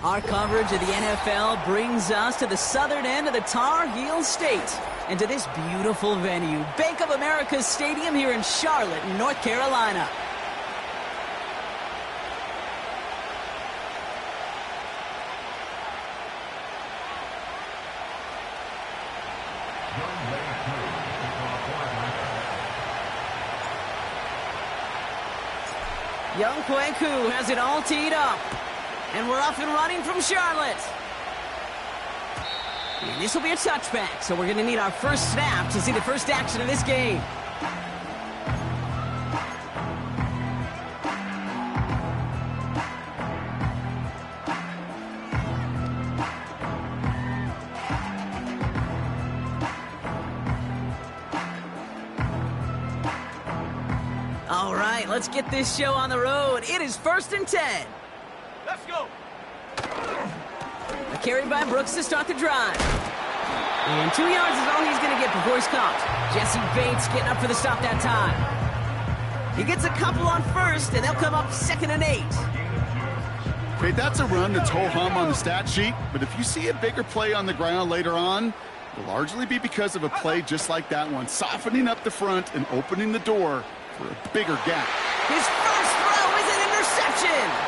Our coverage of the NFL brings us to the southern end of the Tar Heel State and to this beautiful venue, Bank of America Stadium here in Charlotte, North Carolina. Young Kweku has it all teed up. And we're off and running from Charlotte. And this will be a touchback, so we're going to need our first snap to see the first action of this game. All right, let's get this show on the road. It is 1st and 10. Let's go. A carry by Brooks to start the drive. And 2 yards is all he's going to get before he's caught. Jesse Bates getting up for the stop that time. He gets a couple on first, and they'll come up 2nd and 8. Okay, that's a run that's ho-hum on the stat sheet, but if you see a bigger play on the ground later on, it'll largely be because of a play just like that one, softening up the front and opening the door for a bigger gap. His first throw is an interception.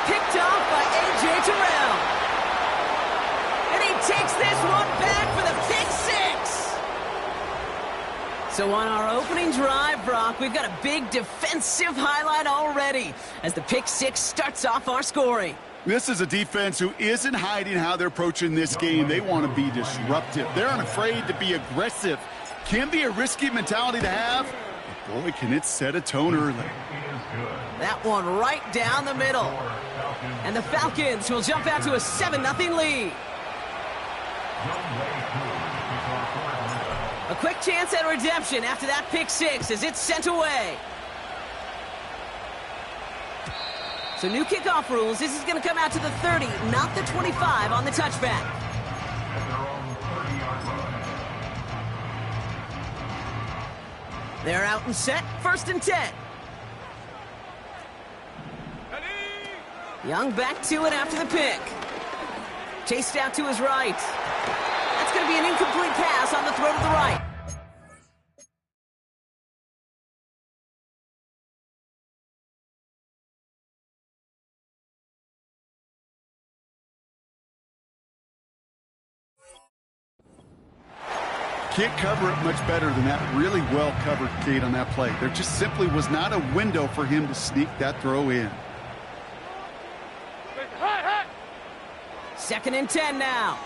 Picked off by A.J. Terrell. And he takes this one back for the pick six. So on our opening drive, Brock, we've got a big defensive highlight already as the pick six starts off our scoring. This is a defense who isn't hiding how they're approaching this game. They want to be disruptive. They're unafraid to be aggressive. Can be a risky mentality to have, but boy, can it set a tone early. That one right down the middle. And the Falcons will jump out to a 7-0 lead. A quick chance at redemption after that pick six as it's sent away. So new kickoff rules. This is going to come out to the 30, not the 25 on the touchback. They're out and set. 1st and 10. Young back to it after the pick. Chased out to his right. That's going to be an incomplete pass on the throw to the right. Can't cover it much better than that really well-covered gate on that play. There just simply was not a window for him to sneak that throw in. 2nd and 10 now.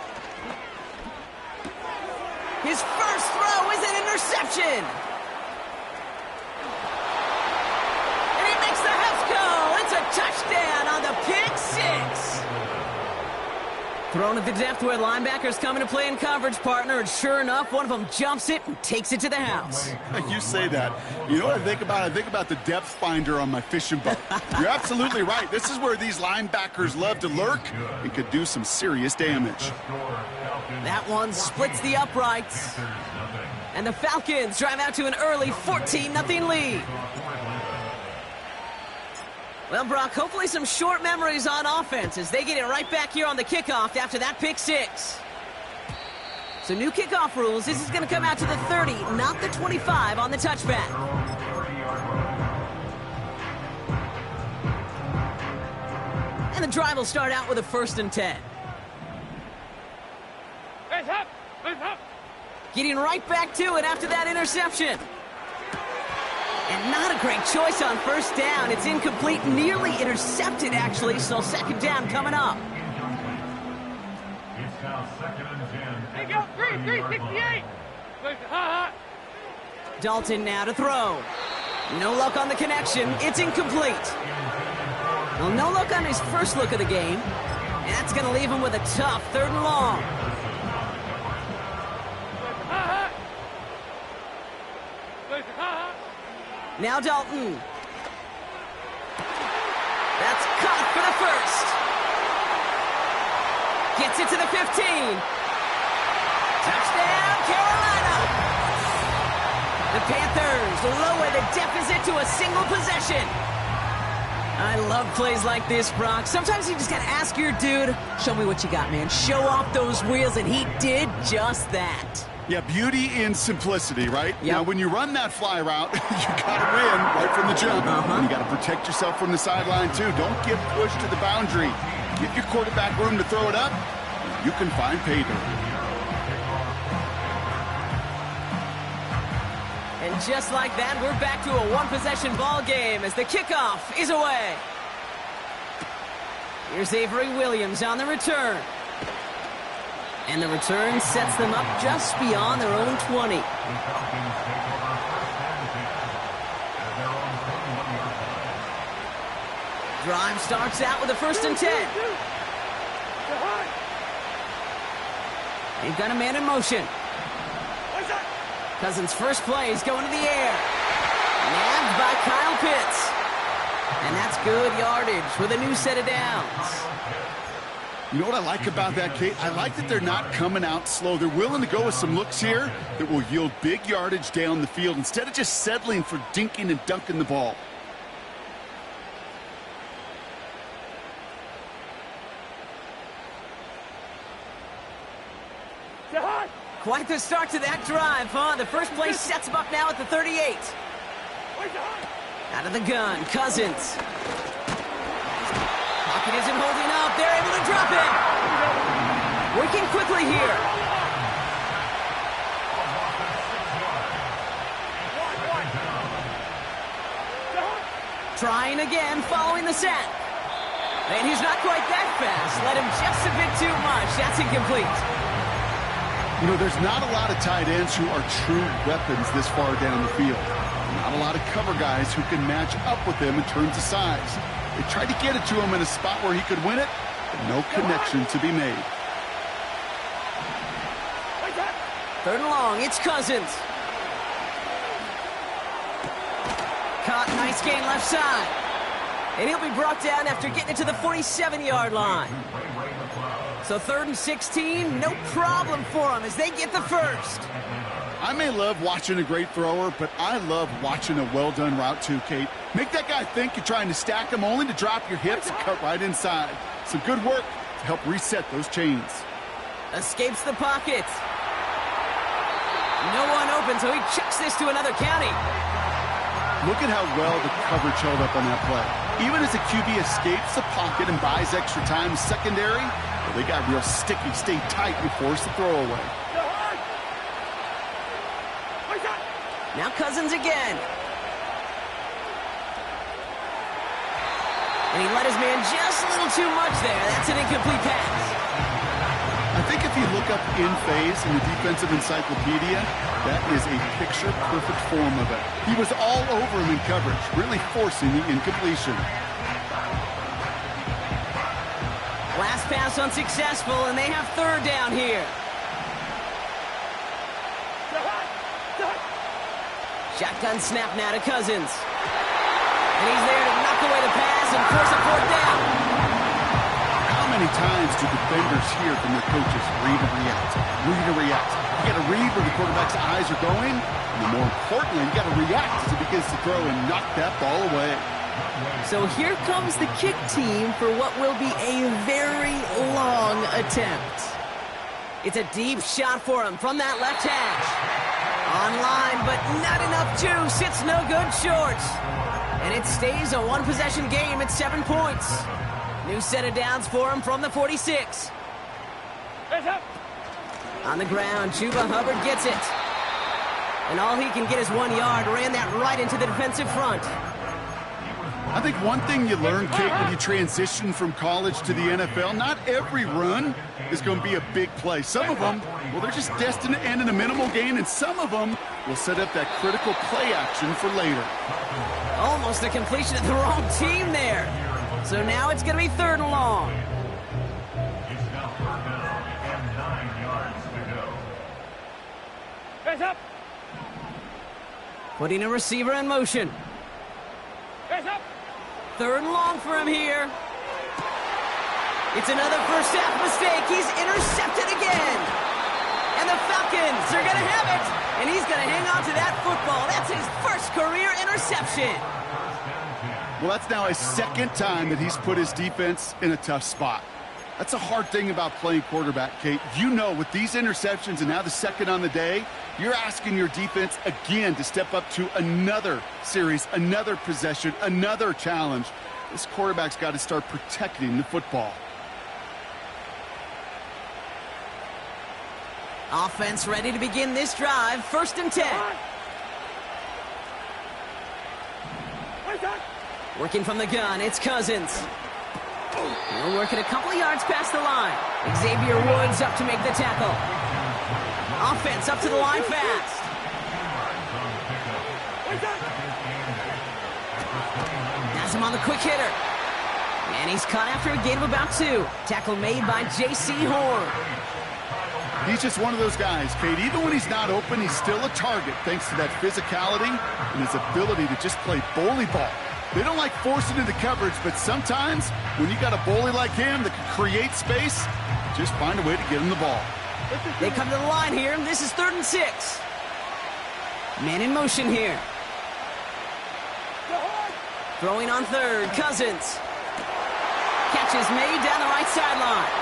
His first throw is an interception. And he makes the house go. It's a touchdown on the pick six. Thrown at the depth where linebackers come into play in coverage, partner, and sure enough, one of them jumps it and takes it to the house. You say that. You know what I think about? I think about the depth finder on my fishing boat. You're absolutely right. This is where these linebackers love to lurk and could do some serious damage. That one splits the uprights. And the Falcons drive out to an early 14-0 lead. Well, Brock, hopefully some short memories on offense as they get it right back here on the kickoff after that pick six. So new kickoff rules. This is going to come out to the 30, not the 25 on the touchback. And the drive will start out with a 1st and 10. Getting right back to it after that interception. And not a great choice on 1st down. It's incomplete, nearly intercepted, actually, so 2nd down coming up. Hey, go, 368. Dalton now to throw. No luck on the connection. It's incomplete. Well, no luck on his first look of the game. And that's going to leave him with a tough 3rd and long. Now Dalton. That's caught for the first. Gets it to the 15. Touchdown, Carolina. The Panthers lower the deficit to a single possession. I love plays like this, Brock. Sometimes you just got to ask your dude, show me what you got, man. Show off those wheels, and he did just that. Yeah, beauty in simplicity, right? Yep. Now, when you run that fly route, you got to win right from the jump. And you got to protect yourself from the sideline, too. Don't get pushed to the boundary. Give your quarterback room to throw it up. You can find pay dirt. And just like that, we're back to a one-possession ball game as the kickoff is away. Here's Avery Williams on the return. And the return sets them up just beyond their own 20. Drive starts out with a 1st and 10. They've got a man in motion. Cousins' first play is going to the air. Nabbed by Kyle Pitts. And that's good yardage with a new set of downs. You know what I like about that, Kate? I like that they're not coming out slow. They're willing to go with some looks here that will yield big yardage down the field instead of just settling for dinking and dunking the ball. Quite the start to that drive, huh? The first play sets him up now at the 38. Out of the gun, Cousins. Pocket isn't holding up. They're able to drop it. Working quickly here. Trying again, following the sack. And he's not quite that fast. Let him just a bit too much. That's incomplete. You know, there's not a lot of tight ends who are true weapons this far down the field. Not a lot of cover guys who can match up with him in terms of size. They tried to get it to him in a spot where he could win it, but no connection to be made. 3rd and long, it's Cousins. Caught, nice gain left side. And he'll be brought down after getting it to the 47-yard line. So 3rd and 16, no problem for them as they get the first. I may love watching a great thrower, but I love watching a well-done route too, Kate. Make that guy think you're trying to stack him only to drop your hips and cut right inside. Some good work to help reset those chains. Escapes the pocket. No one open, so he chucks this to another county. Look at how well the coverage held up on that play. Even as the QB escapes the pocket and buys extra time secondary, well, they got real sticky, stay tight, and force the throw away. Now Cousins again. And he let his man just a little too much there. That's an incomplete pass. I think if you look up in phase in the defensive encyclopedia, that is a picture-perfect form of it. He was all over him in coverage, really forcing the incompletion. Last pass unsuccessful, and they have 3rd down here. Shotgun snap now to Cousins. And he's there to knock away the pass and force a 4th down. How many times do defenders hear from their coaches, read and react, read and react? You got to read where the quarterback's eyes are going, and more importantly, you got to react as he begins to throw and knock that ball away. So here comes the kick team for what will be a very long attempt. It's a deep shot for him from that left hash. Online, but not enough juice. It's no good short. And it stays a one-possession game at 7 points. New set of downs for him from the 46. On the ground, Chuba Hubbard gets it. And all he can get is 1 yard. Ran that right into the defensive front. I think one thing you learn, Kate, when you transition from college to the NFL, not every run is going to be a big play. Some of them, well, they're just destined to end in a minimal gain, and some of them will set up that critical play action for later. Almost a completion of the wrong team there. So now it's going to be 3rd and long. It's now 3rd down and 9 yards to go. Hands up! Putting a receiver in motion. Hands up! 3rd and long for him here. It's another first half mistake. He's intercepted again. And the Falcons are going to have it. And he's going to hang on to that football. That's his first career interception. Well, that's now his 2nd time that he's put his defense in a tough spot. That's a hard thing about playing quarterback, Kate. You know, with these interceptions and now the 2nd on the day, you're asking your defense again to step up to another series, another possession, another challenge. This quarterback's got to start protecting the football. Offense ready to begin this drive. 1st and 10. Working from the gun, it's Cousins. He'll work it a couple of yards past the line. Xavier Woods up to make the tackle. Offense up to the line fast. Has him on the quick hitter. And he's caught after a gain of about 2. Tackle made by J.C. Horn. He's just one of those guys, Kate. Even when he's not open, he's still a target thanks to that physicality and his ability to just play bully ball. They don't like forcing into coverage, but sometimes when you got a bully like him that can create space, just find a way to get him the ball. They come to the line here. This is 3rd and 6. Man in motion here. Throwing on 3rd, Cousins. Catch is made down the right sideline.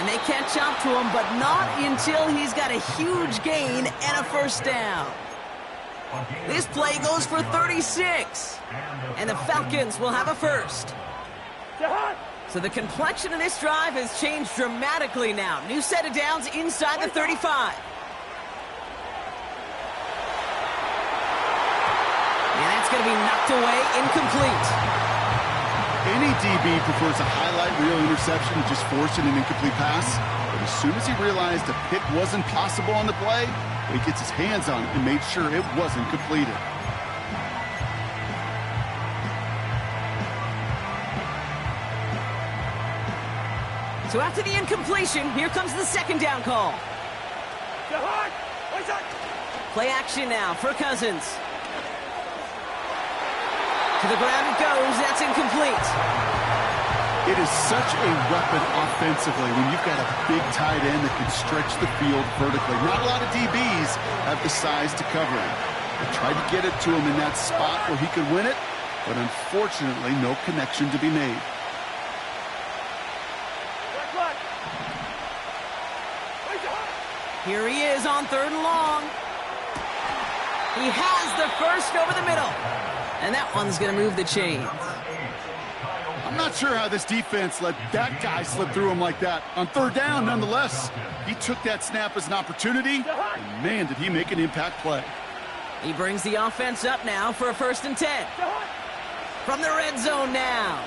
And they catch up to him, but not until he's got a huge gain and a 1st down. This play goes for 36. And the Falcons will have a 1st. So the complexion of this drive has changed dramatically now. New set of downs inside the 35. And that's going to be knocked away, incomplete. Any DB prefers a highlight reel interception to just forcing an incomplete pass. But as soon as he realized a pick wasn't possible on the play, he gets his hands on it and made sure it wasn't completed. So after the incompletion, here comes the 2nd down call. Play action now for Cousins. To the ground it goes. That's incomplete. It is such a weapon offensively when you've got a big tight end that can stretch the field vertically. Not a lot of DBs have the size to cover him. They tried to get it to him in that spot where he could win it, but unfortunately no connection to be made. Here he is on 3rd and long. He has the 1st over the middle. And that one's going to move the chains. I'm not sure how this defense let that guy slip through him like that. On 3rd down, nonetheless, he took that snap as an opportunity, and man, did he make an impact play. He brings the offense up now for a 1st and 10. From the red zone now.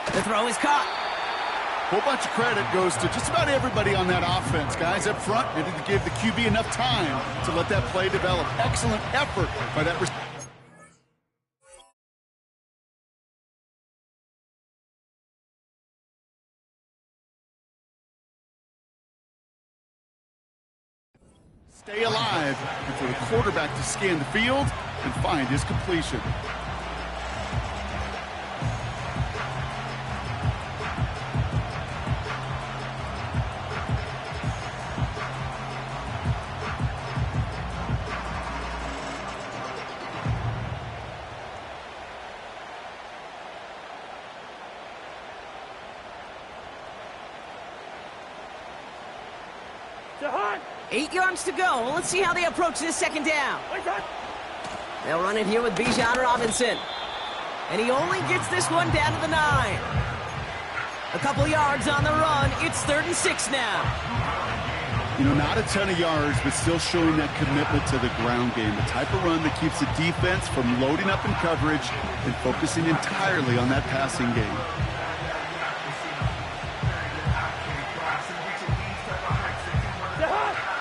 The throw is caught. A whole bunch of credit goes to just about everybody on that offense. Guys up front needed to give the QB enough time to let that play develop. Excellent effort by that receiver. Stay alive and for the quarterback to scan the field and find his completion. To Hunt! 8 yards to go. Well, let's see how they approach this 2nd down. They'll run it here with Bijan Robinson. And he only gets this one down to the 9. A couple yards on the run. It's 3rd and 6 now. You know, not a ton of yards, but still showing that commitment to the ground game. The type of run that keeps the defense from loading up in coverage and focusing entirely on that passing game.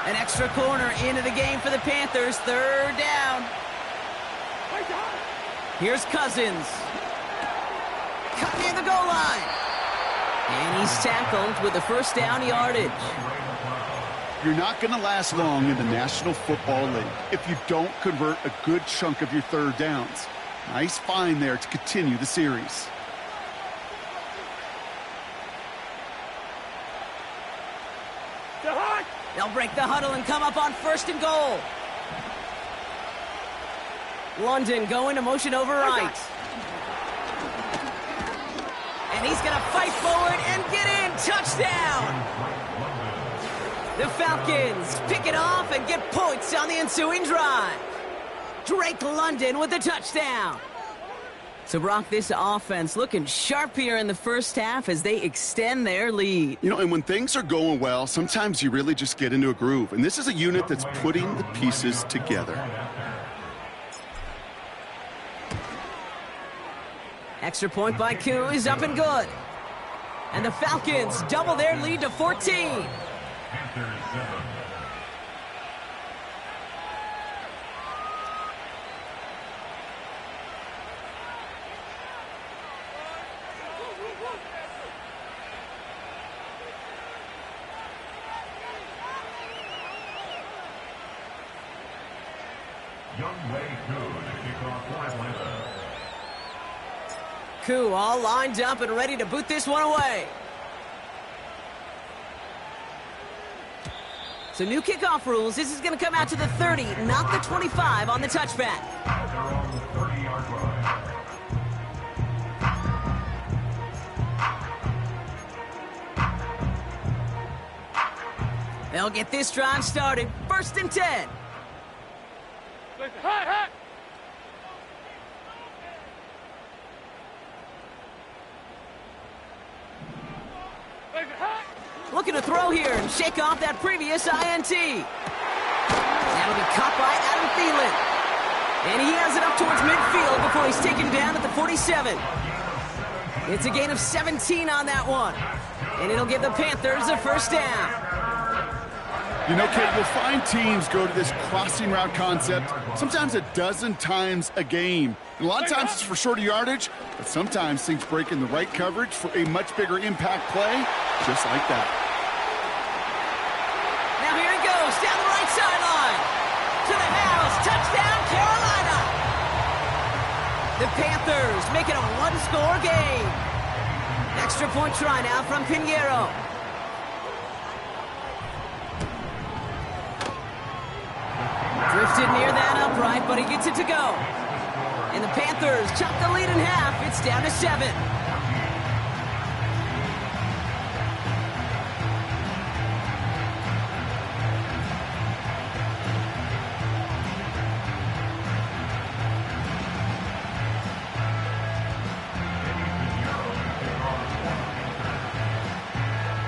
An extra corner into the game for the Panthers. Third down. Here's Cousins. Cut near the goal line. And he's tackled with the first down yardage. You're not going to last long in the National Football League if you don't convert a good chunk of your third downs. Nice find there to continue the series. They'll break the huddle and come up on first and goal. London going to motion over right. And he's going to fight forward and get in. Touchdown! The Falcons pick it off and get points on the ensuing drive. Drake London with the touchdown. So, Brock, this offense looking sharp here in the first half as they extend their lead. You know, and when things are going well, sometimes you really just get into a groove. And this is a unit that's putting the pieces together. Extra point by Koo is up and good. And the Falcons double their lead to 14. Koo all lined up and ready to boot this one away. So new kickoff rules. This is going to come out to the 30, not the 25 on the touchback. They'll get this drive started. First and 10. Looking to throw here and shake off that previous INT. That'll be caught by Adam Thielen. And he has it up towards midfield before he's taken down at the 47. It's a gain of 17 on that one. And it'll give the Panthers a first down. You know, Kate, you'll find teams go to this crossing route concept sometimes a dozen times a game. And a lot of times it's for shorter yardage, but sometimes things break in the right coverage for a much bigger impact play, just like that. Now here he goes, down the right sideline. To the house, touchdown, Carolina. The Panthers make it a one-score game. Extra point try now from Pinheiro. Drifted near that upright, but he gets it to go. And the Panthers chop the lead in half. It's down to 7.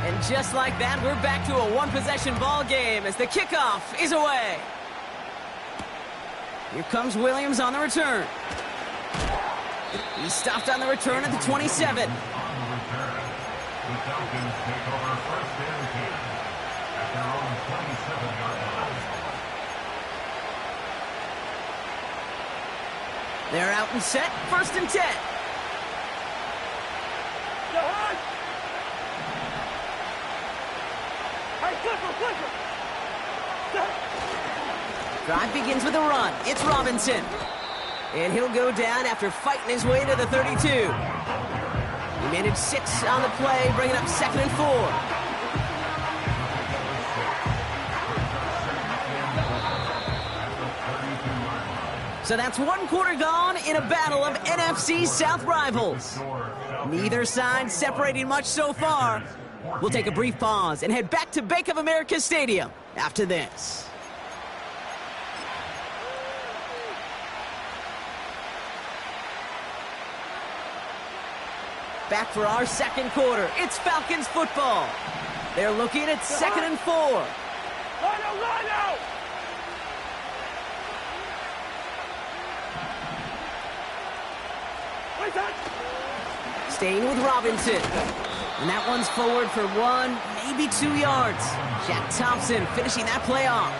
And just like that, we're back to a one-possession ball game as the kickoff is away. Here comes Williams on the return. He stopped on the return at the 27. The Falcons take over first and 10 at their own 27-yard line. They're out and set, first and 10. Drive begins with a run. It's Robinson. And he'll go down after fighting his way to the 32. He managed 6 on the play, bringing up 2nd and 4. So that's 1 quarter gone in a battle of NFC South rivals. Neither side separating much so far. We'll take a brief pause and head back to Bank of America Stadium after this. Back for our second quarter. It's Falcons football. They're looking at 2nd and 4. Lino! Wait up! Staying with Robinson. And that one's forward for 1, maybe 2 yards. Shaq Thompson finishing that play off.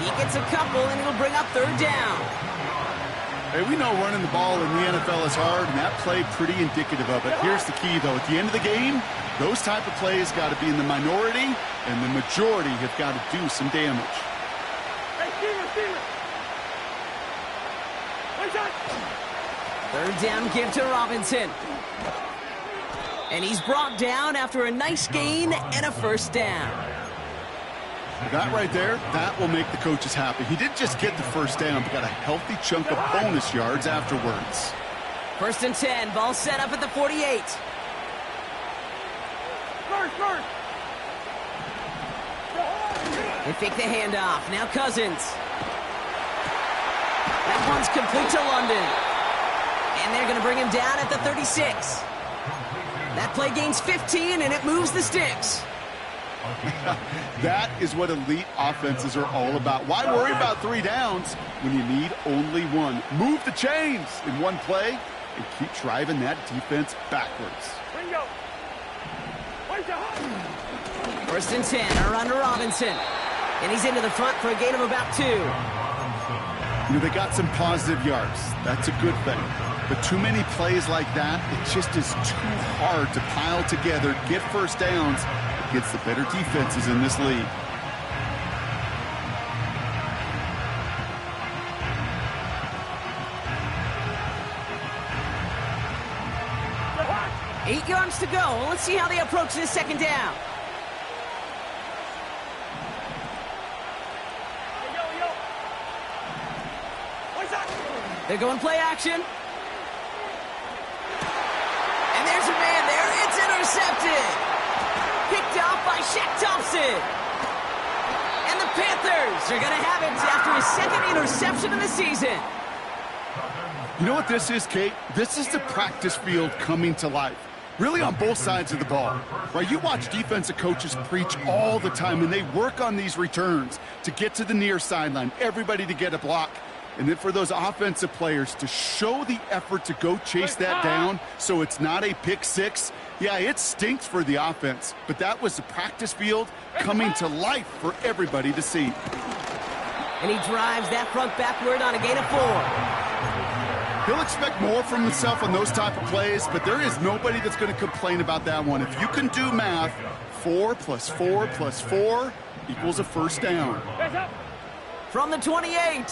He gets a couple, and it'll bring up 3rd down. Hey, we know running the ball in the NFL is hard, and that play pretty indicative of it. Here's the key, though. At the end of the game, those type of plays got to be in the minority, and the majority have got to do some damage. Hey, Steven! Wait up! 3rd down give to Robinson. And he's brought down after a nice gain and a 1st down. That right there, that will make the coaches happy. He didn't just get the 1st down, but got a healthy chunk of bonus yards afterwards. 1st and 10, ball set up at the 48. First! They fake the handoff. Now Cousins. That one's complete to London. And they're going to bring him down at the 36. That play gains 15, and it moves the sticks. That is what elite offenses are all about. Why worry about 3 downs when you need only 1? Move the chains in one play and keep driving that defense backwards. Bingo! Wait up! 1st and 10, a run to Robinson. And he's into the front for a gain of about 2. You know, they got some positive yards. That's a good thing. But too many plays like that, it just is too hard to pile together, get 1st downs against the better defenses in this league. Hey, 8 yards to go. Let's see how they approach this 2nd down. yo! Wait up! They're going play action. And there's a man there. It's intercepted. Picked off by Shaq Thompson. And the Panthers are going to have it after his 2nd interception of the season. You know what this is, Kate? This is the practice field coming to life. Really on both sides of the ball. Right? You watch defensive coaches preach all the time, and they work on these returns to get to the near sideline, everybody to get a block. And then for those offensive players to show the effort to go chase that down so it's not a pick 6. Yeah, it stinks for the offense, but that was the practice field coming to life for everybody to see. And he drives that front backward on a gain of 4. He'll expect more from himself on those type of plays, but there is nobody that's going to complain about that one. If you can do math, 4 plus 4 plus 4 equals a 1st down. Heads up! From the 28.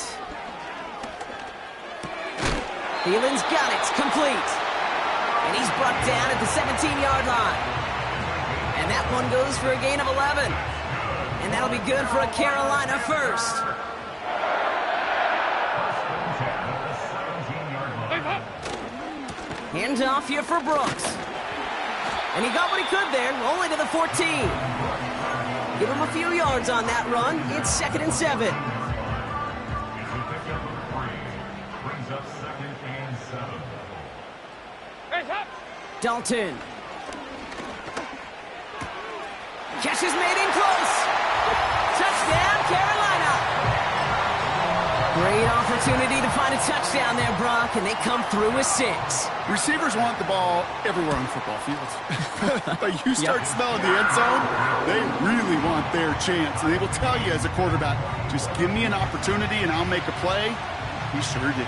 Thielen's got it. Complete. And he's brought down at the 17-yard line. And that one goes for a gain of 11. And that'll be good for a Carolina 1st. Hands off here for Brooks. And he got what he could there, only to the 14. Give him a few yards on that run. It's 2nd and 7. Brings up 2nd and 7. Heads up! Dalton. Catch is made in close. Touchdown, Carolina. Great opportunity to find a touchdown there, Brock, and they come through with 6. Receivers want the ball everywhere on the football field. But you start smelling the end zone, they really want their chance. And they will tell you as a quarterback, just give me an opportunity and I'll make a play. He sure did.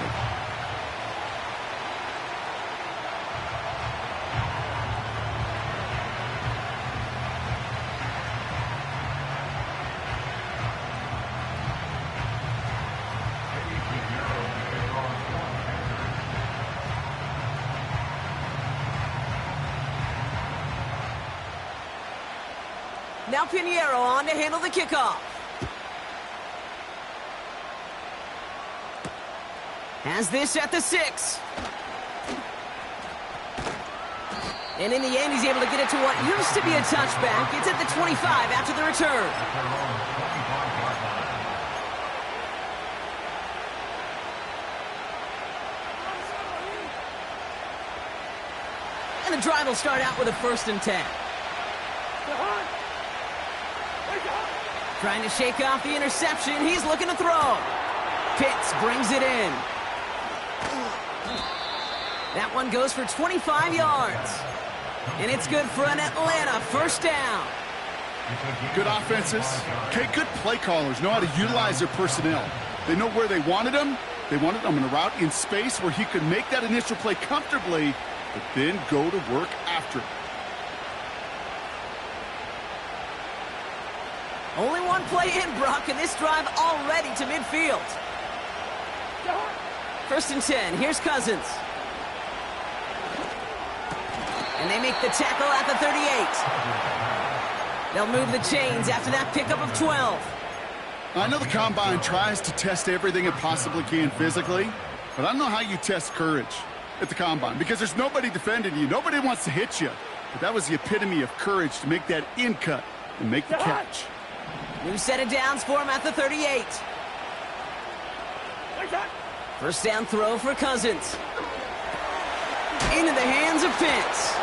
Now Pinheiro on to handle the kickoff. Has this at the 6. And in the end, he's able to get it to what used to be a touchback. It's at the 25 after the return. And the drive will start out with a 1st and 10. Trying to shake off the interception. He's looking to throw. Pitts brings it in. That one goes for 25 yards. And it's good for an Atlanta first down. Good offenses. Okay, good play callers know how to utilize their personnel. They know where they wanted him. They wanted him in a route in space where he could make that initial play comfortably, but then go to work after. Only one play in, Brock, and this drive already to midfield. First and 10. Here's Cousins. And they make the tackle at the 38. They'll move the chains after that pickup of 12. I know the Combine tries to test everything it possibly can physically, but I don't know how you test courage at the Combine because there's nobody defending you. Nobody wants to hit you. But that was the epitome of courage to make that in cut and make the catch. New set of downs for him at the 38. First down throw for Cousins. Into the hands of Pitts.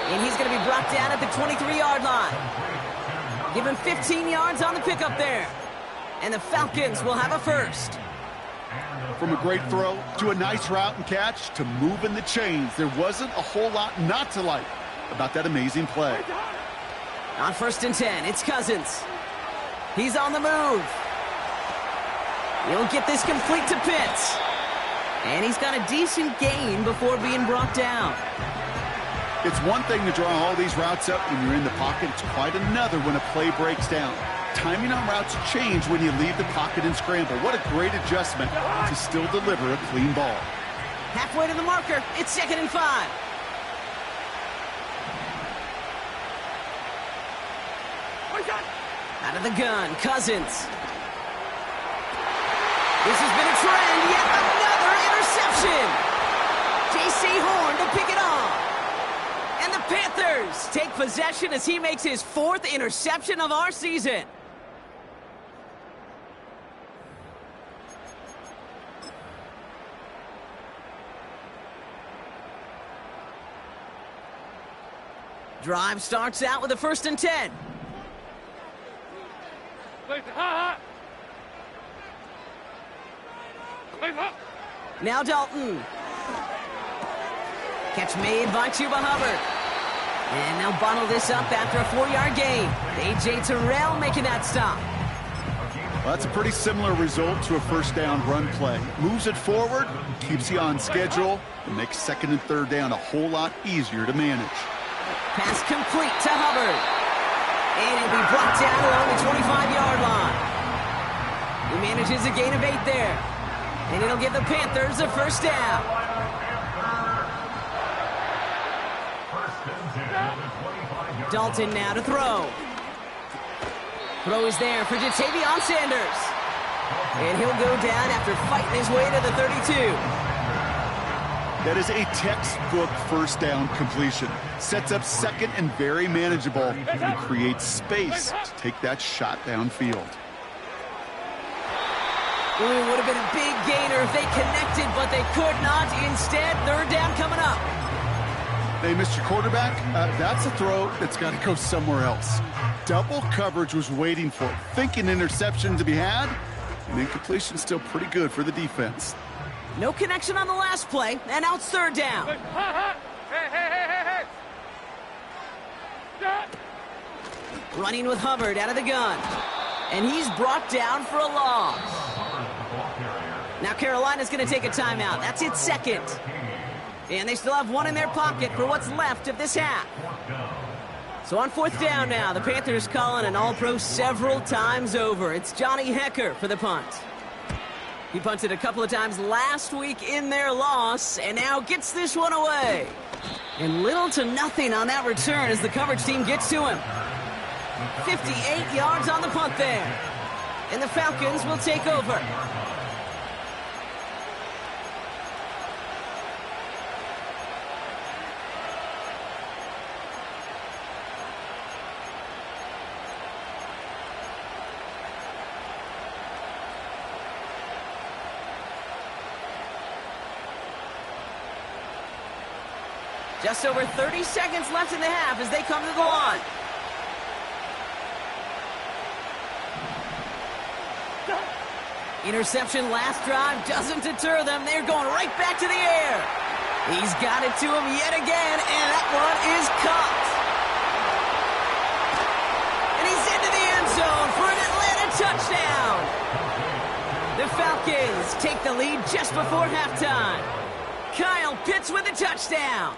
And he's going to be brought down at the 23-yard line. Give him 15 yards on the pickup there. And the Falcons will have a first. From a great throw to a nice route and catch to moving the chains, there wasn't a whole lot not to like about that amazing play. On first and 10, it's Cousins. He's on the move. He'll get this complete to Pitts. And he's got a decent gain before being brought down. It's one thing to draw all these routes up when you're in the pocket. It's quite another when a play breaks down. Timing on routes change when you leave the pocket and scramble. What a great adjustment to still deliver a clean ball. Halfway to the marker. It's 2nd and 5. Out of the gun, Cousins. This has been a trend. Yet another interception. J.C. Horn to pick it off. And the Panthers take possession as he makes his 4th interception of our season. Drive starts out with a 1st and 10. Now Dalton. Catch made by Chuba Hubbard. And they'll bottle this up after a 4-yard gain. A.J. Terrell making that stop. Well, that's a pretty similar result to a first down run play. Moves it forward, keeps you on schedule, and makes 2nd and 3rd down a whole lot easier to manage. Pass complete to Hubbard. And it'll be brought down along the 25-yard line. He manages a gain of 8 there. And it'll give the Panthers a first down. Dalton now to throw. Throw is there for Jatavion Sanders. And he'll go down after fighting his way to the 32. That is a textbook first down completion. Sets up 2nd and very manageable and creates space to take that shot downfield. Ooh, it would have been a big gainer if they connected, but they could not. Instead, 3rd down coming up. Hey, Mr. Quarterback, that's a throw that's got to go somewhere else. Double coverage was waiting for it, thinking interception to be had, and incompletion still pretty good for the defense. No connection on the last play, and now it's 3rd down. Running with Hubbard out of the gun. And he's brought down for a loss. Now Carolina's going to take a timeout. That's its 2nd. And they still have one in their pocket for what's left of this half. So on 4th down now, the Panthers calling an All-Pro several times over. It's Johnny Hekker for the punt. He punted a couple of times last week in their loss, and now gets this one away. And little to nothing on that return as the coverage team gets to him. 58 yards on the punt there. And the Falcons will take over. Just over 30 seconds left in the half as they come to the line. Interception last drive doesn't deter them. They're going right back to the air. He's got it to him yet again, and that one is caught. And he's into the end zone for an Atlanta touchdown. The Falcons take the lead just before halftime. Kyle Pitts with a touchdown.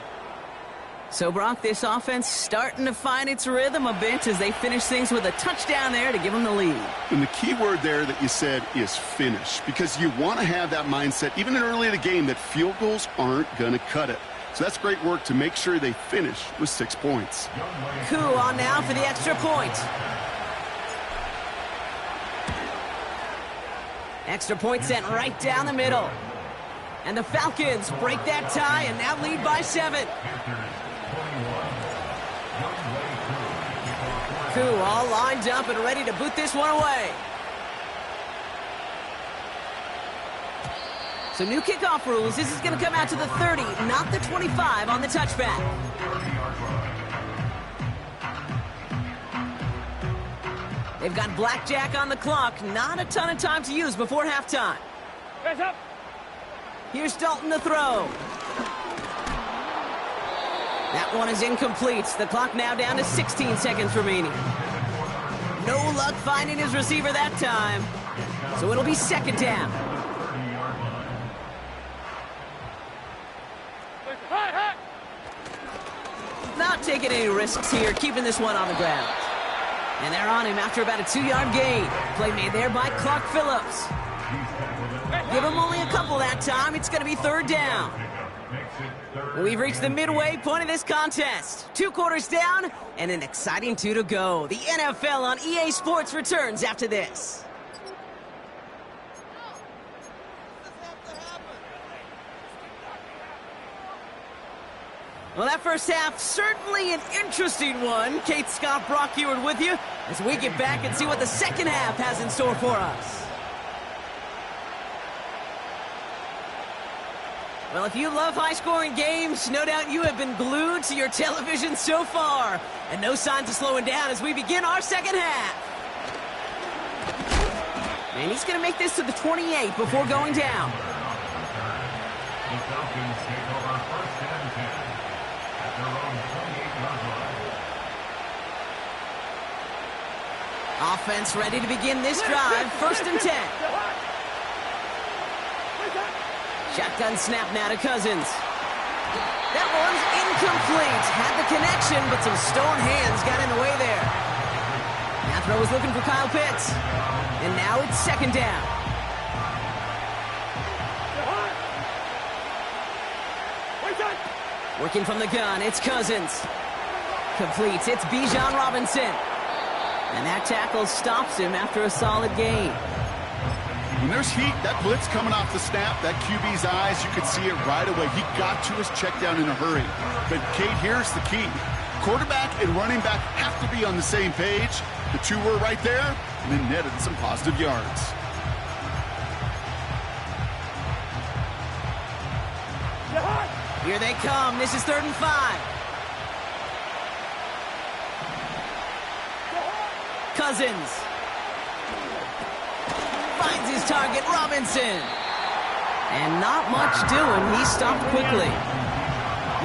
So, Brock, this offense starting to find its rhythm a bit as they finish things with a touchdown there to give them the lead. And the key word there that you said is finish, because you want to have that mindset, even early in the game, that field goals aren't going to cut it. So that's great work to make sure they finish with 6 points. Koo on now for the extra point. Extra point sent right down the middle. And the Falcons break that tie and now lead by 7. Koo all lined up and ready to boot this one away. So new kickoff rules. This is going to come out to the 30, not the 25 on the touchback. They've got blackjack on the clock. Not a ton of time to use before halftime. Hands up. Here's Dalton to throw. That one is incomplete. The clock now down to 16 seconds remaining. No luck finding his receiver that time. So it'll be second down. Not taking any risks here, keeping this one on the ground. And they're on him after about a 2-yard gain. Play made there by Clark Phillips. Give him only a couple that time. It's going to be third down. We've reached the midway point of this contest. 2 quarters down and an exciting 2 to go. The NFL on EA Sports returns after this. Well, that first half, certainly an interesting one. Kate Scott, Brock Huard with you as we get back and see what the second half has in store for us. Well, if you love high-scoring games, no doubt you have been glued to your television so far. And no signs of slowing down as we begin our second half. And he's going to make this to the 28 before going down. The Falcons take over first and 10 at their own 28-yard line. Offense ready to begin this drive. First and 10. Shotgun snap now to Cousins. That one's incomplete. Had the connection, but some stone hands got in the way there. That throw was looking for Kyle Pitts. And now it's second down. Working from the gun, it's Cousins. Completes, it's Bijan Robinson. And that tackle stops him after a solid gain. When there's heat, that blitz coming off the snap, that QB's eyes, you could see it right away. He got to his check down in a hurry. But, Kate, here's the key. Quarterback and running back have to be on the same page. The two were right there, and then netted some positive yards. Here they come. This is 3rd and 5. Cousins finds his target, Robinson. And not much doing. He stopped quickly.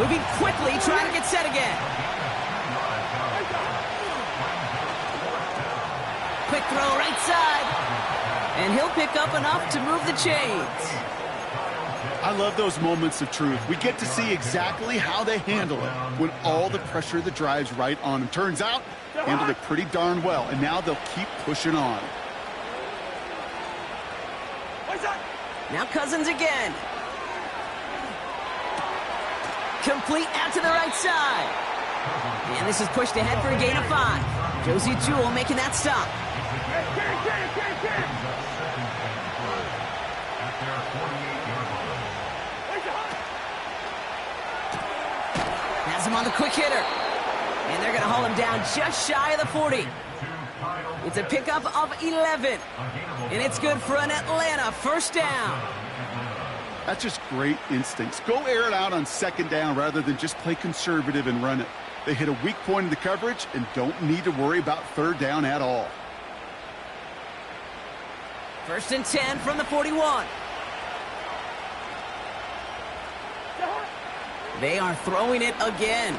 Moving quickly, trying to get set again. Quick throw right side. And he'll pick up enough to move the chains. I love those moments of truth. We get to see exactly how they handle it when all the pressure that drives right on them. Turns out, handled it pretty darn well, and now they'll keep pushing on. Now Cousins again. Complete out to the right side. And this is pushed ahead for a gain of 5. Josie Jewell making that stop. Has him on the quick hitter. And they're going to haul him down just shy of the 40. It's a pickup of 11. And it's good for an Atlanta first down. That's just great instincts. Go air it out on second down rather than just play conservative and run it. They hit a weak point in the coverage and don't need to worry about third down at all. First and 10 from the 41. They are throwing it again.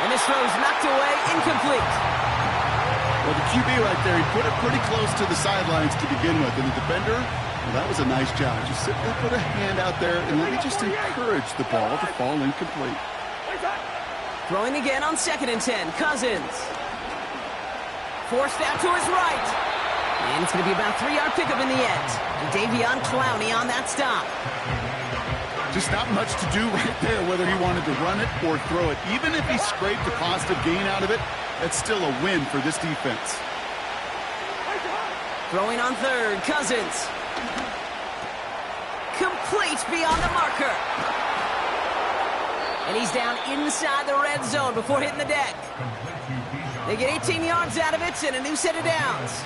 And this throw is knocked away, incomplete. Well, the QB right there, he put it pretty close to the sidelines to begin with. And the defender, well, that was a nice job. Just simply put a hand out there and let me just encourage the ball to fall incomplete. Throwing again on 2nd and 10. Cousins. Forced out to his right. And it's going to be about a 3-yard pickup in the end. Davion Clowney on that stop. Just not much to do right there, whether he wanted to run it or throw it. Even if he scraped a positive gain out of it, that's still a win for this defense. Throwing on 3rd, Cousins. Complete beyond the marker. And he's down inside the red zone before hitting the deck. They get 18 yards out of it and a new set of downs.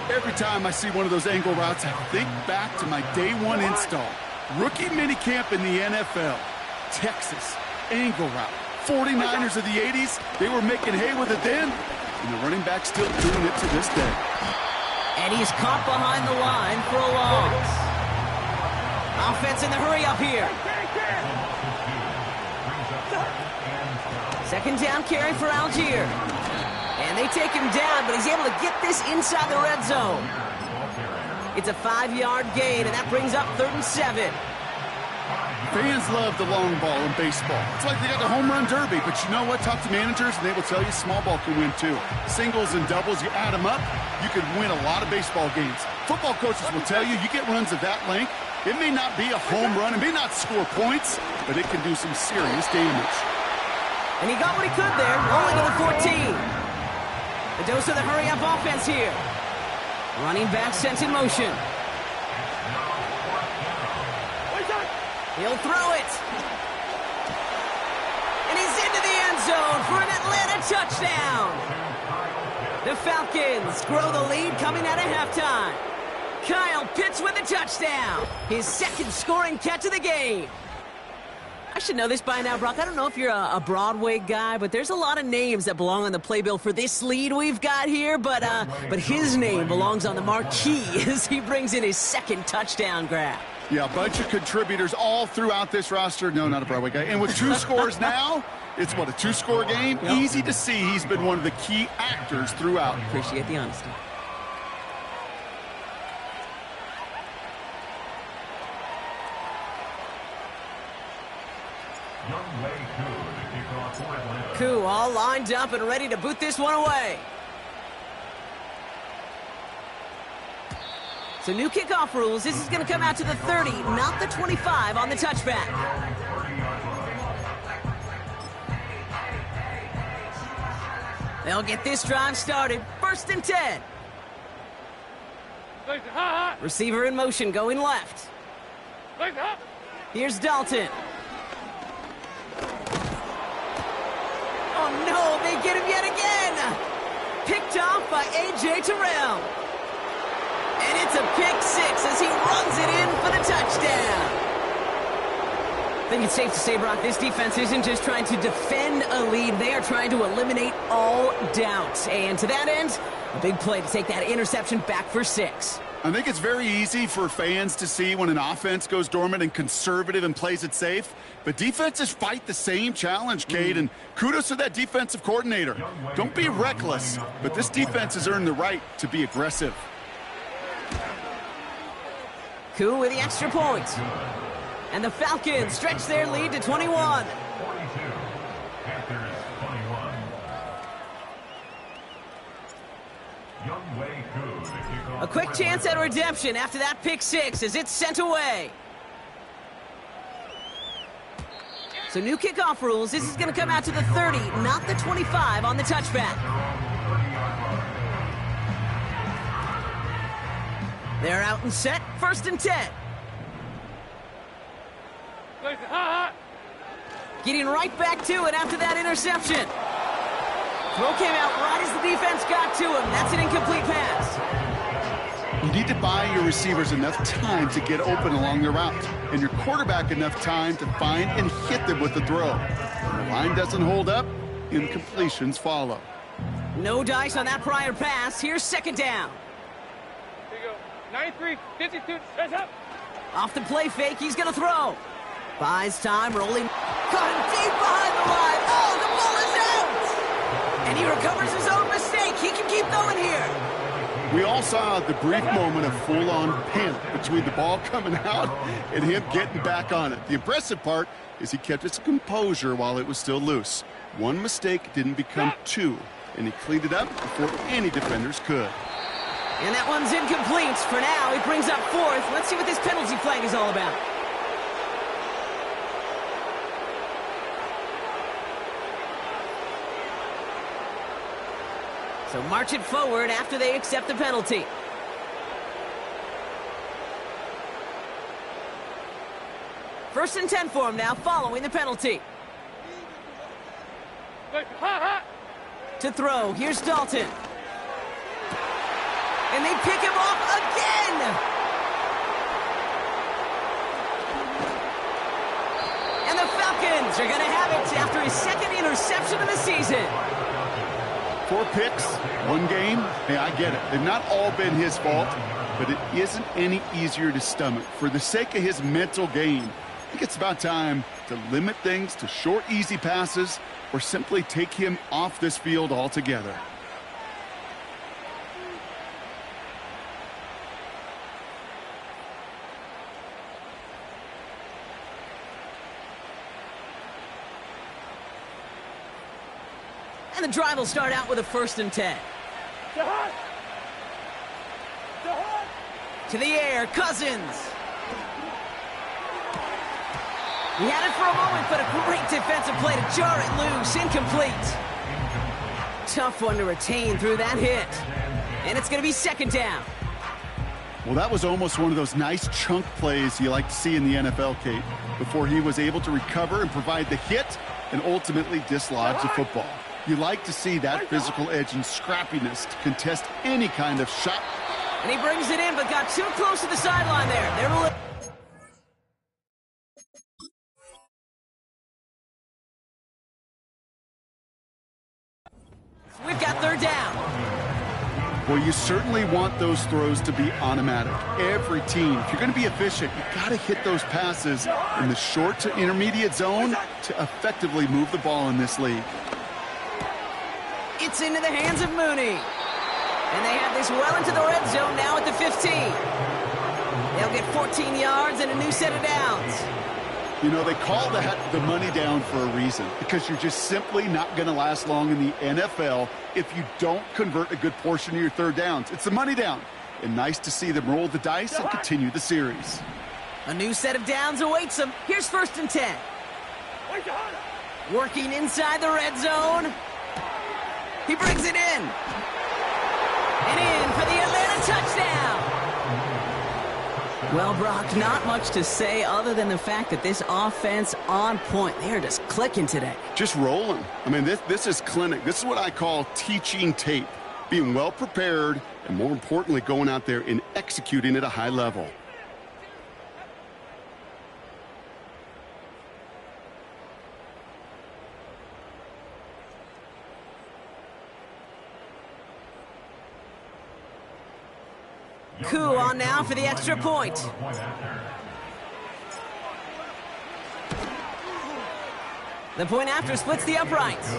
Every time I see one of those angle routes, I think back to my day one install. Rookie minicamp in the NFL. Texas, angle route. 49ers of the 80s, they were making hay with it then, and the running back's still doing it to this day. And he's caught behind the line for a loss. Offense in the hurry up here. 2nd down carry for Algier. And they take him down, but he's able to get this inside the red zone. It's a 5-yard gain, and that brings up 3rd and 7. Fans love the long ball in baseball. It's like they got the home run derby, but you know what? Talk to managers, and they will tell you small ball can win too. Singles and doubles, you add them up, you can win a lot of baseball games. Football coaches will tell you, you get runs of that length, it may not be a home run, it may not score points, but it can do some serious damage. And he got what he could there, only to the 14. The dose of the hurry-up offense here. Running back sent in motion. He'll throw it. And he's into the end zone for an Atlanta touchdown. The Falcons grow the lead coming out of halftime. Kyle Pitts with a touchdown. His 2nd scoring catch of the game. I should know this by now, Brock. I don't know if you're a Broadway guy, but there's a lot of names that belong on the playbill for this lead we've got here. But his name belongs on the marquee as he brings in his 2nd touchdown grab. Yeah, a bunch of contributors all throughout this roster. No, not a Broadway guy. And with 2 scores now, it's what, a 2-score game? Yep. Easy to see he's been one of the key actors throughout. Appreciate the honesty. Koo all lined up and ready to boot this one away. So new kickoff rules. This is going to come out to the 30, not the 25 on the touchback. They'll get this drive started. 1st and 10. Receiver in motion going left. Here's Dalton. Oh, no, they get him yet again. Picked off by A.J. Terrell. And it's a pick 6 as he runs it in for the touchdown. I think it's safe to say, Brock, this defense isn't just trying to defend a lead. They are trying to eliminate all doubt. And to that end, a big play to take that interception back for 6. I think it's very easy for fans to see when an offense goes dormant and conservative and plays it safe. But defenses fight the same challenge, Cade, and kudos to that defensive coordinator. Don't be reckless, but this defense has earned the right to be aggressive. Koo with the extra point. And the Falcons stretch their lead to 21. A quick chance at redemption after that pick 6 as it's sent away. So new kickoff rules. This is going to come out to the 30, not the 25 on the touchback. They're out and set. 1st and 10. Getting right back to it after that interception. Throw came out right as the defense got to him. That's an incomplete pass. You need to buy your receivers enough time to get open along the route, and your quarterback enough time to find and hit them with the throw. When the line doesn't hold up, incompletions follow. No dice on that prior pass. Here's 2nd down. 93, 52, hands up. Off the play fake, he's gonna throw. Buys time, rolling. Caught him deep behind the line. Oh, the ball is out! And he recovers his own mistake. He can keep going here. We all saw the brief moment of full-on panic between the ball coming out and him getting back on it. The impressive part is he kept his composure while it was still loose. One mistake didn't become two, and he cleaned it up before any defenders could. And that one's incomplete. For now, he brings up fourth. Let's see what this penalty flag is all about. So march it forward after they accept the penalty. First and 10 for him now, following the penalty. To throw, here's Dalton. And they pick him off again! And the Falcons are going to have it after his second interception of the season. 4 picks, 1 game. Hey, I get it. They've not all been his fault, but it isn't any easier to stomach. For the sake of his mental game, I think it's about time to limit things to short, easy passes or simply take him off this field altogether. And the drive will start out with a first and 10. To the air, Cousins. He had it for a moment, but a great defensive play to jar it loose. Incomplete. Tough one to retain through that hit. And it's going to be second down. Well, that was almost one of those nice chunk plays you like to see in the NFL, Kate, before he was able to recover and provide the hit and ultimately dislodge the football. You like to see that physical edge and scrappiness to contest any kind of shot. And he brings it in, but got too close to the sideline there. We've got third down. Well, you certainly want those throws to be automatic. Every team, if you're going to be efficient, you got to hit those passes in the short to intermediate zone to effectively move the ball in this league. It's into the hands of Mooney. And they have this well into the red zone now at the 15. They'll get 14 yards and a new set of downs. You know, they call that the money down for a reason, because you're just simply not going to last long in the NFL if you don't convert a good portion of your third downs. It's the money down. And nice to see them roll the dice and continue the series. A new set of downs awaits them. Here's first and 10. Working inside the red zone. He brings it in. And in for the Atlanta touchdown. Well, Brock, not much to say other than the fact that this offense on point. They are just clicking today. Just rolling. I mean, this is clinic. This is what I call teaching tape. Being well prepared and, more importantly, going out there and executing at a high level. Koo on now for the extra point. The point after splits the uprights.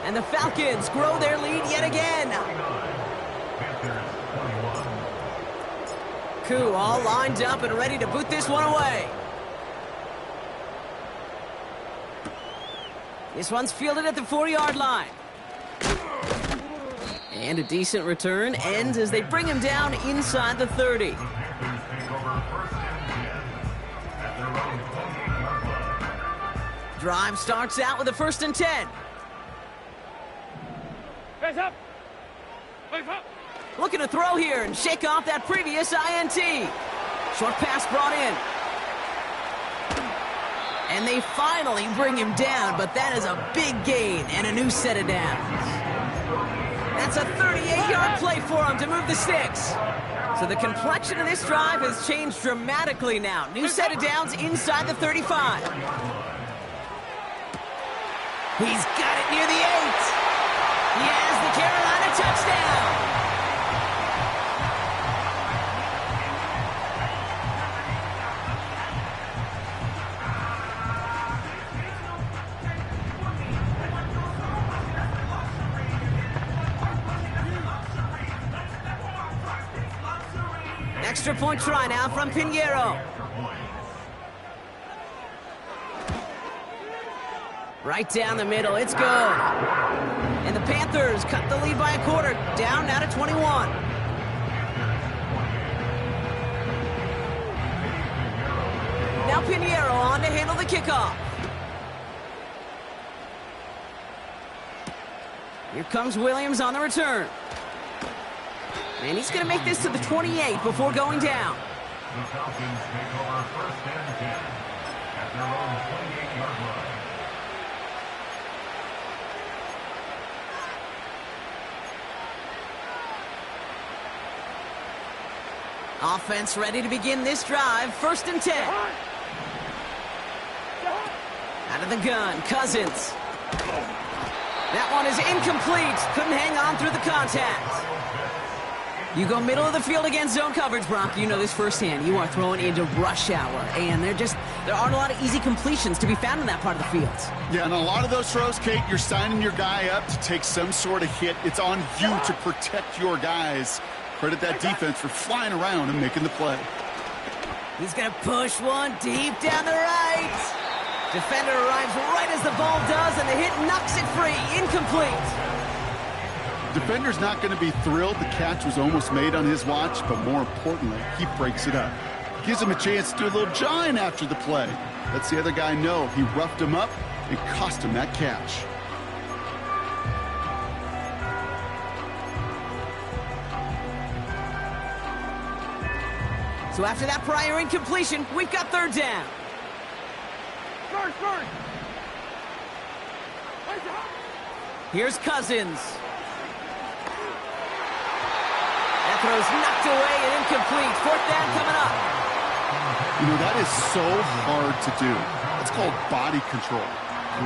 And the Falcons grow their lead yet again. Koo all lined up and ready to boot this one away. This one's fielded at the 4-yard line. And a decent return ends as they bring him down inside the 30. Drive starts out with a first and 10. Hands up. Hands up. Looking to throw here and shake off that previous INT. Short pass brought in. And they finally bring him down, but that is a big gain and a new set of downs. That's a 38-yard play for him to move the sticks. So the complexion of this drive has changed dramatically now. New set of downs inside the 35. He's got it near the 8. He has the Carolina touchdown. extra point try now from Pinheiro. Right down the middle, it's good. And the Panthers cut the lead by a quarter, down now to 21. Now Pinheiro on to handle the kickoff. Here comes Williams on the return. And he's going to make this to the 28 before going down. The Falcons take over first and 10 at their own 28-yard line. Offense ready to begin this drive. First and 10. Out of the gun, Cousins. That one is incomplete. Couldn't hang on through the contact. You go middle of the field against zone coverage, Brock. You know this firsthand. You are throwing into rush hour, and there aren't a lot of easy completions to be found in that part of the field. Yeah, and a lot of those throws, Kate, you're signing your guy up to take some sort of hit. It's on you to protect your guys. Credit that defense for flying around and making the play. He's going to push one deep down the right. Defender arrives right as the ball does, and the hit knocks it free. Incomplete. Defender's not going to be thrilled the catch was almost made on his watch, but more importantly, he breaks it up. Gives him a chance to do a little jawing after the play. Lets the other guy know he roughed him up and cost him that catch. So after that prior incompletion, we've got third down. Here's Cousins. That throw's knocked away and incomplete. Fourth down coming up. You know, that is so hard to do. That's called body control.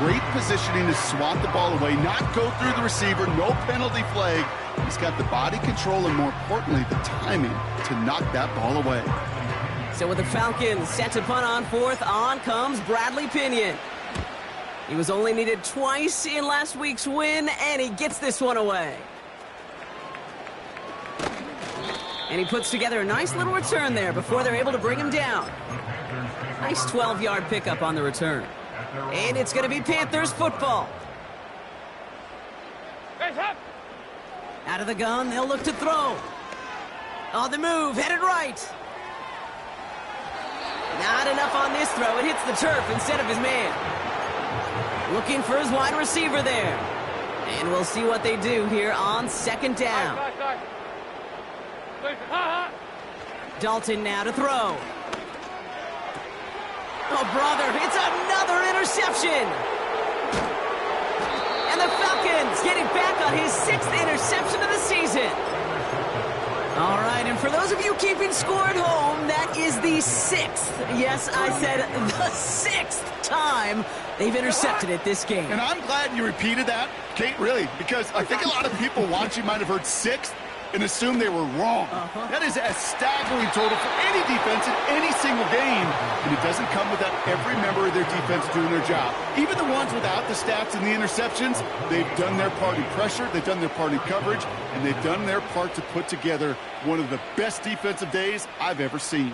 Great positioning to swat the ball away, not go through the receiver, no penalty flag. He's got the body control and, more importantly, the timing to knock that ball away. So with the Falcons set to punt on fourth, on comes Bradley Pinion. He was only needed twice in last week's win, and he gets this one away. And he puts together a nice little return there before they're able to bring him down. Nice 12-yard pickup on the return. And it's going to be Panthers football. Out of the gun, they'll look to throw. On the move, headed right. Not enough on this throw. It hits the turf instead of his man. Looking for his wide receiver there. And we'll see what they do here on second down. Dalton now to throw. Oh, brother, it's another interception. And the Falcons getting back on his 6th interception of the season. All right, and for those of you keeping score at home, that is the 6th. Yes, I said the 6th time they've intercepted it this game. And I'm glad you repeated that, Kate, really, because I think a lot of people watching might have heard 6th and assumed they were wrong. That is a staggering total for any defense in any single game, and it doesn't come without every member of their defense doing their job. Even the ones without the stats and the interceptions, they've done their part in pressure, they've done their part in coverage, and they've done their part to put together one of the best defensive days I've ever seen.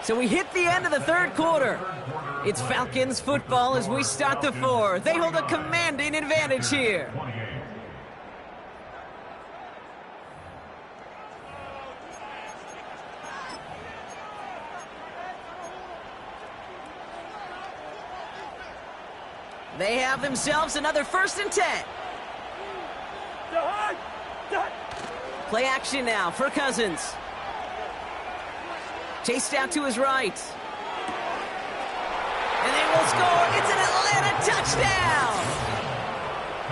So we hit the end of the third quarter. It's Falcons football as we start the fourth. They hold a commanding advantage here. They have themselves another 1st and 10. Play action now for Cousins. Chased out to his right. And they will score. It's an Atlanta touchdown.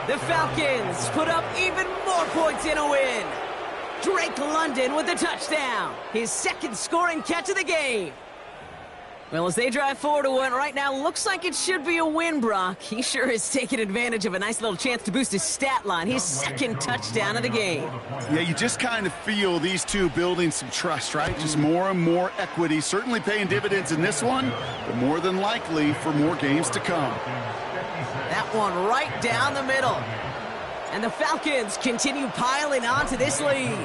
The Falcons put up even more points in a win. Drake London with the touchdown. His 2nd scoring catch of the game. Well, as they drive forward to one right now, looks like it should be a win, Brock. He sure is taking advantage of a nice little chance to boost his stat line. His second touchdown of the game. Yeah, you just kind of feel these two building some trust, right? Just more and more equity. Certainly paying dividends in this one, but more than likely for more games to come. That one right down the middle. And the Falcons continue piling on to this lead.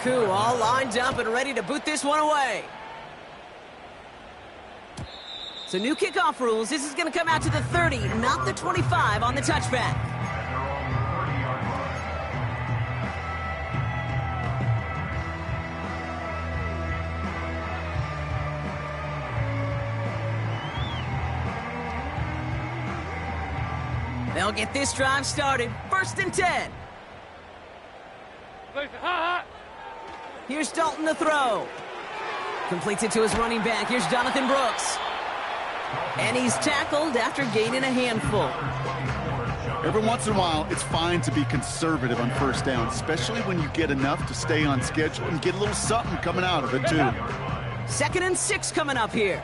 Koo all lined up and ready to boot this one away. So new kickoff rules. This is going to come out to the 30, not the 25 on the touchback. They'll get this drive started. 1st and 10. Here's Dalton to throw. Completes it to his running back. Here's Jonathan Brooks. And he's tackled after gaining a handful. Every once in a while, it's fine to be conservative on 1st down, especially when you get enough to stay on schedule and get a little something coming out of it, too. 2nd and 6 coming up here.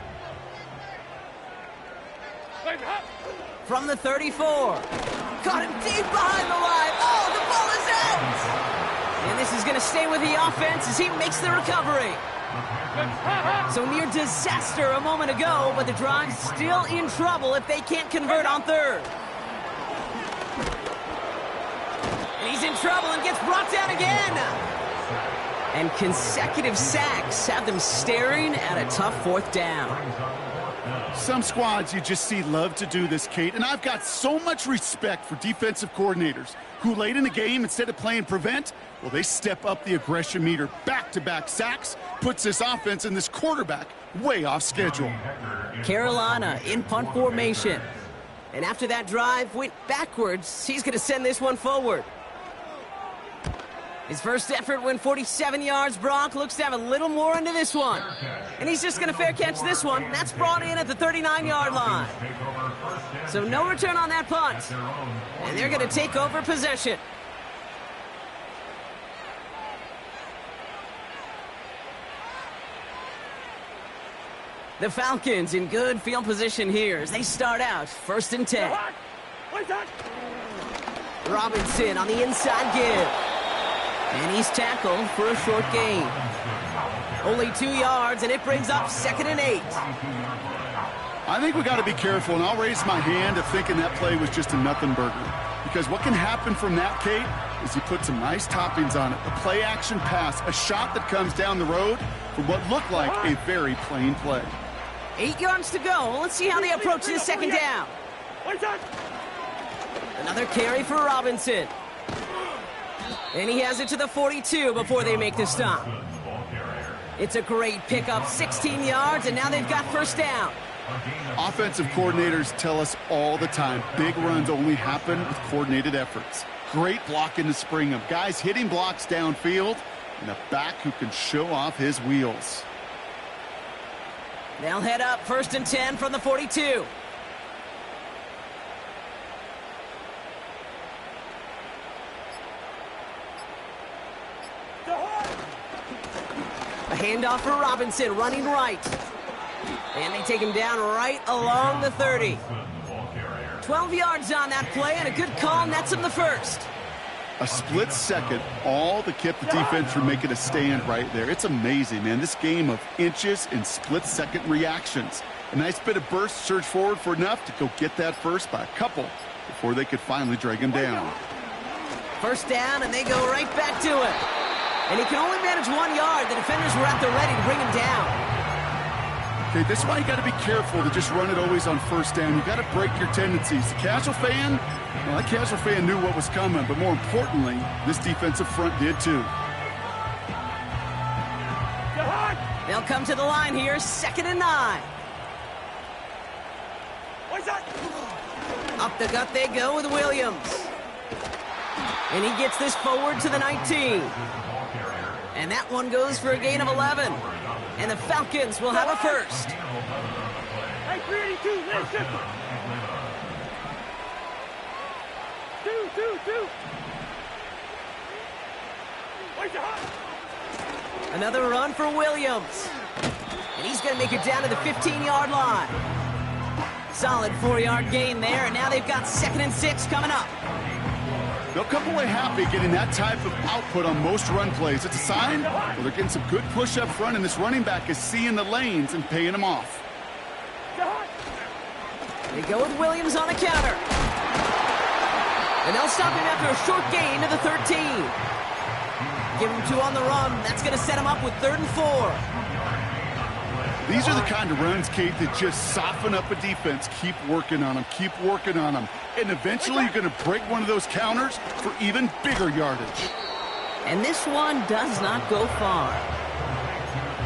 From the 34. Caught him deep behind the line. Oh, the ball is out! And this is going to stay with the offense as he makes the recovery. So near disaster a moment ago, but the drive's still in trouble if they can't convert on 3rd. And he's in trouble and gets brought down again. And consecutive sacks have them staring at a tough 4th down. Some squads you just see love to do this, Kate, and I've got so much respect for defensive coordinators who late in the game, instead of playing prevent, well, they step up the aggression meter. Back-to-back sacks puts this offense and this quarterback way off schedule. Carolina in punt formation. And after that drive went backwards, he's going to send this one forward. His first effort went 47 yards. Brock looks to have a little more into this one. And he's just going to fair catch this one. That's brought in at the 39-yard line. So no return on that punt. And they're going to take over possession. The Falcons in good field position here as they start out 1st and 10. Robinson on the inside give. And he's tackled for a short gain. Only 2 yards, and it brings up 2nd and 8. I think we got to be careful, and I'll raise my hand of thinking that play was just a nothing burger. Because what can happen from that, Kate, is you put some nice toppings on it. A play-action pass, a shot that comes down the road from what looked like a very plain play. 8 yards to go. Let's see how they approach this 2nd down. Another carry for Robinson. And he has it to the 42 before they make the stop. It's a great pickup, 16 yards, and now they've got 1st down. Offensive coordinators tell us all the time, big runs only happen with coordinated efforts. Great blocking to spring them. Guys hitting blocks downfield, and a back who can show off his wheels. They'll head up 1st and 10 from the 42. A handoff for Robinson, running right. And they take him down right along the 30. 12 yards on that play, and a good call nets him the 1st. A split second, all that kept the defense from making a stand right there. It's amazing, man. This game of inches and split-second reactions. A nice bit of burst, surge forward for enough to go get that 1st by a couple before they could finally drag him down. 1st down, and they go right back to it. And he can only manage 1 yard. The defenders were at the ready to bring him down. Okay, this is why you got to be careful to just run it always on 1st down. You got to break your tendencies. The casual fan, well, that casual fan knew what was coming, but more importantly, this defensive front did too. They'll come to the line here, 2nd and 9. Up the gut they go with Williams. And he gets this forward to the 19. And that one goes for a gain of 11. And the Falcons will have a 1st. Hey, 382, let's shift it. Two. Another run for Williams. And And he's going to make it down to the 15-yard line. Solid 4-yard gain there, and now they've got 2nd and 6 coming up. They'll come away happy getting that type of output on most run plays. It's a sign where they're getting some good push up front, and this running back is seeing the lanes and paying them off. They go with Williams on the counter. And they'll stop him after a short gain to the 13. Give him 2 on the run. That's going to set him up with 3rd and 4. These are the kind of runs, Kate, that just soften up a defense. Keep working on them. Keep working on them. And eventually you're going to break one of those counters for even bigger yardage. And this one does not go far.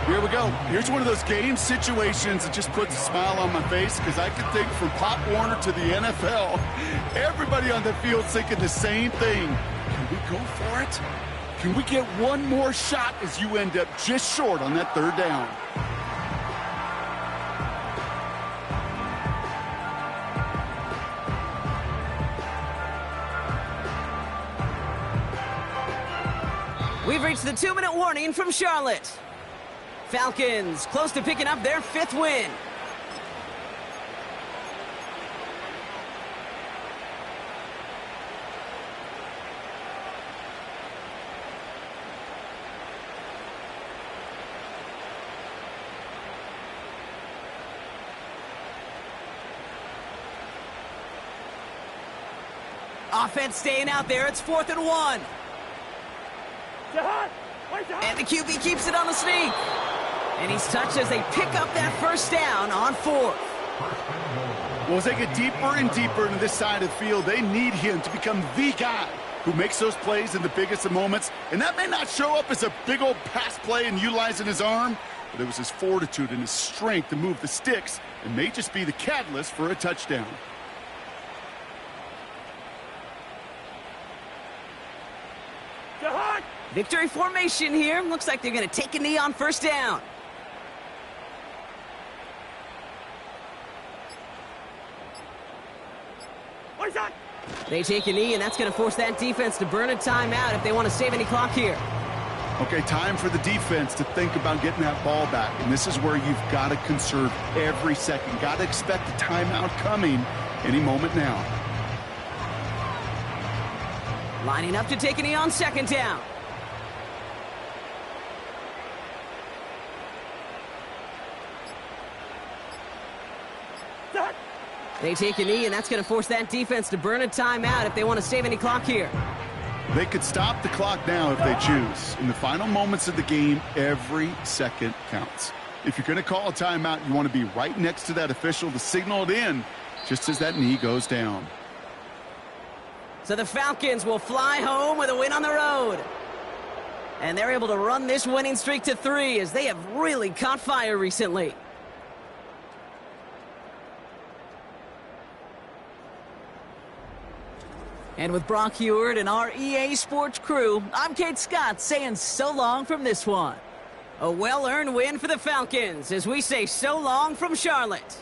Here we go. Here's one of those game situations that just puts a smile on my face, because I can think from Pop Warner to the NFL, everybody on the field thinking the same thing. Can we go for it? Can we get one more shot as you end up just short on that 3rd down? We've reached the 2-minute warning from Charlotte. Falcons close to picking up their 5th win. Offense staying out there. It's 4th and 1. And the QB keeps it on the sneak. And he's touched as they pick up that 1st down on 4th. Well, as they get deeper and deeper into this side of the field, they need him to become the guy who makes those plays in the biggest of moments. And that may not show up as a big old pass play and utilizing his arm, but it was his fortitude and his strength to move the sticks and may just be the catalyst for a touchdown. Victory formation here. Looks like they're going to take a knee on 1st down. They take a knee, and that's going to force that defense to burn a timeout if they want to save any clock here. Okay, time for the defense to think about getting that ball back. And this is where you've got to conserve every second. Got to expect a timeout coming any moment now. Lining up to take a knee on 2nd down. They take a knee, and that's going to force that defense to burn a timeout if they want to save any clock here. They could stop the clock now if they choose. In the final moments of the game, every second counts. If you're going to call a timeout, you want to be right next to that official to signal it in just as that knee goes down. So the Falcons will fly home with a win on the road. And they're able to run this winning streak to 3 as they have really caught fire recently. And with Brock Huard and our EA Sports crew, I'm Kate Scott saying so long from this one. A well-earned win for the Falcons as we say so long from Charlotte.